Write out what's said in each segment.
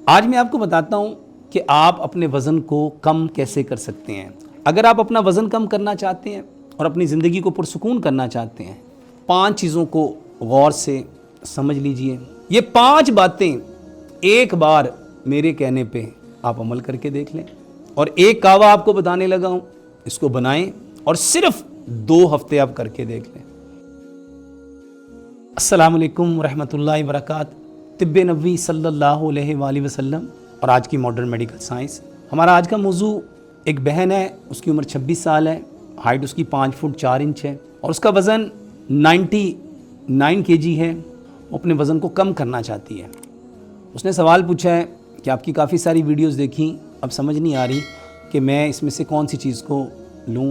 آج میں آپ کو بتاتا ہوں کہ آپ اپنے وزن کو کم کیسے کر سکتے ہیں۔ اگر آپ اپنا وزن کم کرنا چاہتے ہیں اور اپنی زندگی کو پرسکون کرنا چاہتے ہیں، 5 چیزوں کو غور سے سمجھ لیجئے۔ یہ 5 باتیں ایک بار میرے کہنے پہ آپ عمل کر کے دیکھ لیں، اور ایک کعوہ آپ کو بتانے لگا ہوں، اس کو بنائیں اور صرف 2 ہفتے آپ کر کے دیکھ لیں۔ السلام علیکم ورحمۃ اللہ وبرکاتہ۔ طب نبوی صلی اللہ علیہ وآلہ وسلم اور آج کی ماڈرن میڈیکل سائنس۔ ہمارا آج کا موضوع ایک بہن ہے، اس کی عمر 26 سال ہے، ہائٹ اس کی 5 فٹ 4 انچ ہے اور اس کا وزن 99 kg ہے۔ وہ اپنے وزن کو کم کرنا چاہتی ہے۔ اس نے سوال پوچھا ہے کہ آپ کی کافی ساری ویڈیوز دیکھیں، اب سمجھ نہیں آ رہی کہ میں اس میں سے کون سی چیز کو لوں۔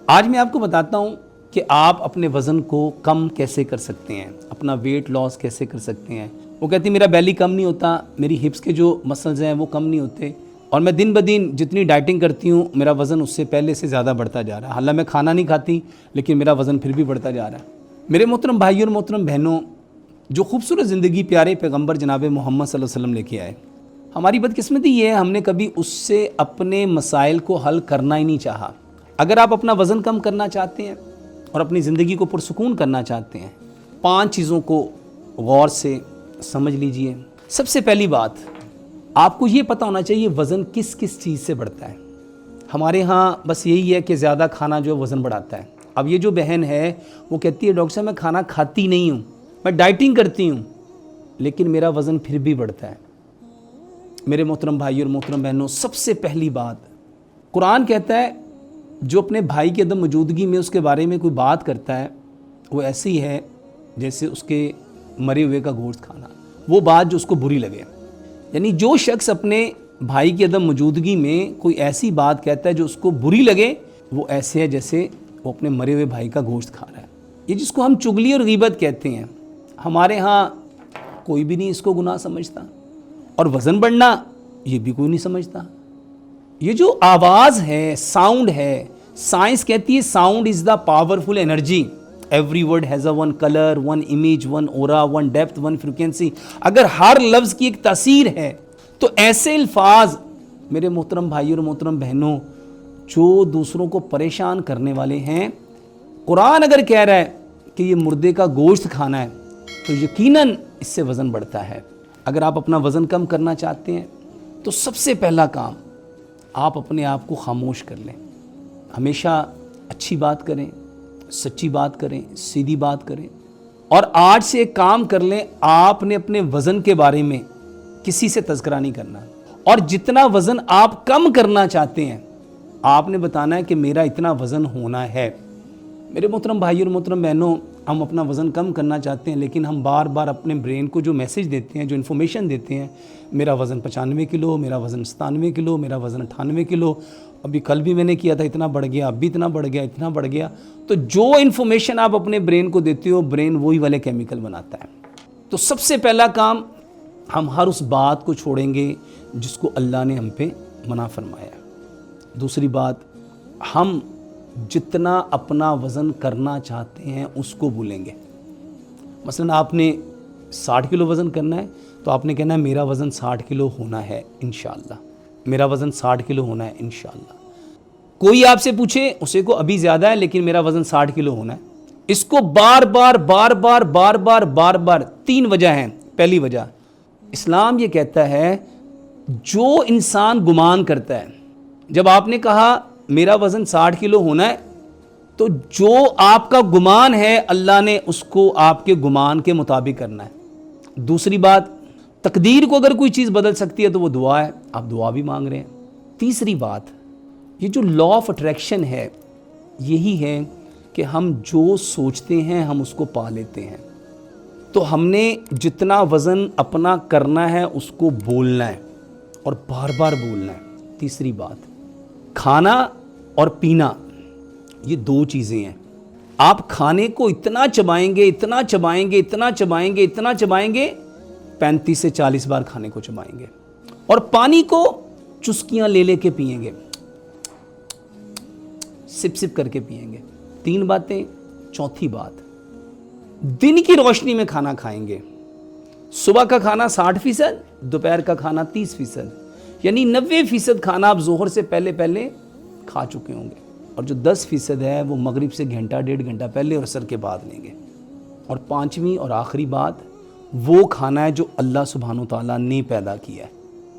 آج میں آپ کو بتاتا ہوں کہ آپ اپنے وزن کو کم کیسے کر سکتے ہیں، اپنا ویٹ لاس کیسے کر سکتے ہیں۔ وہ کہتی میرا بیلی کم نہیں ہوتا، میری ہپس کے جو مسلز ہیں وہ کم نہیں ہوتے، اور میں دن بدن جتنی ڈائٹنگ کرتی ہوں میرا وزن اس سے پہلے سے زیادہ بڑھتا جا رہا ہے۔ حالانکہ میں کھانا نہیں کھاتی لیکن میرا وزن پھر بھی بڑھتا جا رہا ہے۔ میرے محترم بھائی اور محترم بہنوں، جو خوبصورت زندگی پیارے پیغمبر جناب محمد صلی اللہ علیہ وسلم لے کے آئے، ہماری بدقسمتی یہ ہے ہم نے کبھی اس سے اپنے مسائل کو حل کرنا ہی نہیں چاہا۔ اگر آپ اپنا وزن کم کرنا چاہتے ہیں اور اپنی زندگی کو پرسکون کرنا چاہتے ہیں، 5 چیزوں کو غور سے سمجھ لیجئے۔ سب سے پہلی بات، آپ کو یہ پتہ ہونا چاہیے وزن کس کس چیز سے بڑھتا ہے۔ ہمارے ہاں بس یہی ہے کہ زیادہ کھانا جو وزن بڑھاتا ہے۔ اب یہ جو بہن ہے وہ کہتی ہے ڈاکٹر صاحب میں کھانا کھاتی نہیں ہوں، میں ڈائٹنگ کرتی ہوں لیکن میرا وزن پھر بھی بڑھتا ہے۔ میرے محترم بھائی اور محترم بہنوں، سب سے پہلی بات، قرآن کہتا ہے جو اپنے بھائی کی عدم موجودگی میں اس کے بارے میں کوئی بات کرتا ہے وہ ایسی ہے جیسے اس کے مرے ہوئے کا گوشت کھانا، وہ بات جو اس کو بری لگے۔ یعنی جو شخص اپنے بھائی کی عدم موجودگی میں کوئی ایسی بات کہتا ہے جو اس کو بری لگے، وہ ایسے ہے جیسے وہ اپنے مرے ہوئے بھائی کا گوشت کھا رہا ہے۔ یہ جس کو ہم چغلی اور غیبت کہتے ہیں، ہمارے ہاں کوئی بھی نہیں اس کو گناہ سمجھتا، اور وزن بڑھنا یہ بھی کوئی نہیں سمجھتا۔ یہ جو آواز ہے، ساؤنڈ ہے، سائنس کہتی ہے sound is the powerful energy. Every word has a one colour, one image, one aura, one depth, one frequency. اگر ہر لفظ کی ایک تاثیر ہے تو ایسے الفاظ میرے محترم بھائی اور محترم بہنوں جو دوسروں کو پریشان کرنے والے ہیں، قرآن اگر کہہ رہا ہے کہ یہ مردے کا گوشت کھانا ہے تو یقیناً اس سے وزن بڑھتا ہے۔ اگر آپ اپنا وزن کم کرنا چاہتے ہیں تو سب سے پہلا کام، آپ اپنے آپ کو خاموش کر لیں۔ ہمیشہ اچھی بات کریں، سچی بات کریں، سیدھی بات کریں، اور آج سے ایک کام کر لیں، آپ نے اپنے وزن کے بارے میں کسی سے تذکرہ نہیں کرنا، اور جتنا وزن آپ کم کرنا چاہتے ہیں آپ نے بتانا ہے کہ میرا اتنا وزن ہونا ہے۔ میرے محترم بھائی اور محترم بہنوں، ہم اپنا وزن کم کرنا چاہتے ہیں لیکن ہم بار بار اپنے برین کو جو میسج دیتے ہیں، جو انفارمیشن دیتے ہیں، میرا وزن 95 کلو، میرا وزن 97 کلو، میرا وزن 98 کلو، ابھی کل بھی میں نے کیا تھا اتنا بڑھ گیا، اب بھی اتنا بڑھ گیا، اتنا بڑھ گیا۔ تو جو انفارمیشن آپ اپنے برین کو دیتے ہو، برین وہی والے کیمیکل بناتا ہے۔ تو سب سے پہلا کام، ہم ہر اس بات کو چھوڑیں گے جس کو اللہ نے ہم پہ منع فرمایا ہے۔ دوسری بات، ہم جتنا اپنا وزن کرنا چاہتے ہیں اس کو بھولیں گے۔ مثلا آپ نے 60 کلو وزن کرنا ہے تو آپ نے کہنا ہے میرا وزن 60 کلو ہونا ہے انشاءاللہ، میرا وزن 60 کلو ہونا ہے انشاءاللہ۔ کوئی آپ سے پوچھے اسے کو ابھی زیادہ ہے لیکن میرا وزن 60 کلو ہونا ہے، اس کو بار بار بار بار بار بار بار بار 3 وجہ ہیں۔ پہلی وجہ، اسلام یہ کہتا ہے جو انسان گمان کرتا ہے، جب آپ نے کہا میرا وزن 60 کلو ہونا ہے تو جو آپ کا گمان ہے اللہ نے اس کو آپ کے گمان کے مطابق کرنا ہے۔ دوسری بات، تقدیر کو اگر کوئی چیز بدل سکتی ہے تو وہ دعا ہے، آپ دعا بھی مانگ رہے ہیں۔ تیسری بات، یہ جو لا آف اٹریکشن ہے، یہی ہے کہ ہم جو سوچتے ہیں ہم اس کو پا لیتے ہیں۔ تو ہم نے جتنا وزن اپنا کرنا ہے اس کو بولنا ہے اور بار بار بولنا ہے۔ تیسری بات، کھانا اور پینا، یہ 2 چیزیں ہیں۔ آپ کھانے کو اتنا چبائیں گے، اتنا چبائیں گے، اتنا چبائیں گے، اتنا چبائیں گے، 35 سے 40 بار کھانے کو چبائیں گے، اور پانی کو چسکیاں لے لے کے پئیں گے، سپ سپ کر کے پئیں گے۔ 3 باتیں۔ چوتھی بات، دن کی روشنی میں کھانا کھائیں گے، صبح کا کھانا 60%، دوپہر کا کھانا 30%، یعنی 90% کھانا آپ ظہر سے پہلے پہلے کھا چکے ہوں گے، اور جو 10% ہے وہ مغرب سے گھنٹہ ڈیڑھ گھنٹہ پہلے اور عصر کے بعد لیں گے۔ اور پانچویں اور آخری بات، وہ کھانا ہے جو اللہ سبحانہ و تعالیٰ نے پیدا کیا ہے،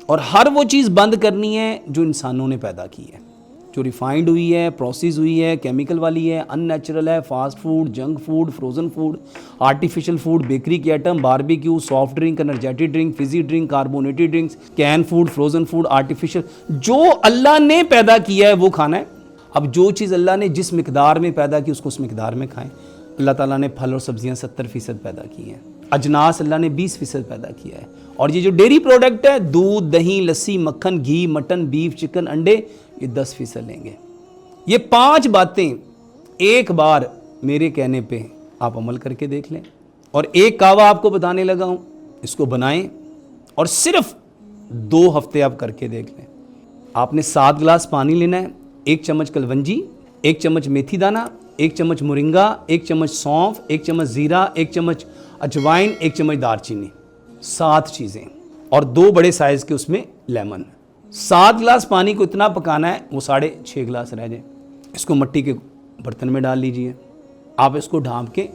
اور ہر وہ چیز بند کرنی ہے جو انسانوں نے پیدا کی ہے، جو ریفائنڈ ہوئی ہے، پروسیس ہوئی ہے، کیمیکل والی ہے، ان نیچرل ہے، fast food, junk food, frozen food, artificial food, bakery کے item, barbecue, soft drink, energetic drink, fizzy drink, carbonated drinks, can food, frozen food, artificial, جو اللہ نے پیدا کیا ہے وہ کھانا ہے۔ اب جو چیز اللہ نے جس مقدار میں پیدا کی اس کو اس مقدار میں کھائیں۔ اللہ تعالیٰ نے پھل اور سبزیاں 70% پیدا کی ہیں، اجناس اللہ نے 20% پیدا کیا ہے، اور یہ جو ڈیری پروڈکٹ ہے، دودھ، دہی، لسی، مکھن، گھی، مٹن، بیف، چکن، انڈے، یہ 10% لیں گے۔ یہ 5 باتیں ایک بار میرے کہنے پہ آپ عمل کر کے دیکھ لیں، اور ایک کہوہ آپ کو بتانے لگا ہوں، اس کو بنائیں اور صرف 2 ہفتے آپ کر کے دیکھ لیں۔ آپ نے 7 گلاس پانی لینا ہے، 1 چمچ کلونجی، 1 چمچ میتھی دانہ، 1 چمچ مرنگا، 1 چمچ سونف، 1 چمچ زیرہ، 1 چمچ اجوائن، 1 چمچ دار چینی، 7 چیزیں، اور 2 بڑے سائز کے اس میں لیمن۔ 7 گلاس پانی کو اتنا پکانا ہے وہ 6.5 گلاس رہ جائیں۔ اس کو مٹی کے برتن میں ڈال لیجئے، آپ اس کو ڈھانپ کے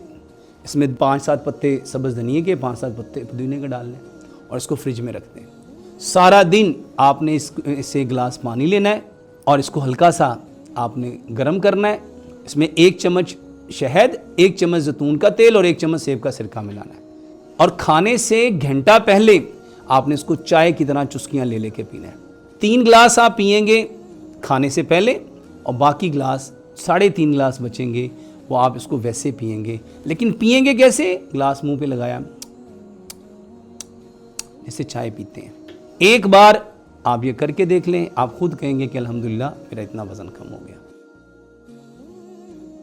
اس میں 5-7 پتے سبز دھنیے کے، 5-7 پتے پودینے کے ڈال لیں، اور اس کو فریج میں رکھ دیں۔ سارا دن آپ نے اس سے 1 گلاس پانی لینا ہے، اور اس کو ہلکا سا آپ نے گرم کرنا ہے، اس میں 1 چمچ شہد، 1 چمچ زیتون کا تیل اور 1 چمچ سیب کا سرکہ ملانا ہے، اور کھانے سے گھنٹہ پہلے آپ نے اس کو چائے کی طرح چسکیاں لے کے پینا ہے۔ 3 گلاس آپ پئیں گے کھانے سے پہلے، اور باقی گلاس 3.5 گلاس بچیں گے وہ آپ اس کو ویسے پئیں گے، لیکن پئیں گے کیسے؟ گلاس منہ پہ لگایا جیسے چائے پیتے ہیں۔ ایک بار آپ یہ کر کے دیکھ لیں، آپ خود کہیں گے کہ الحمدللہ میرا اتنا وزن کم ہو گیا۔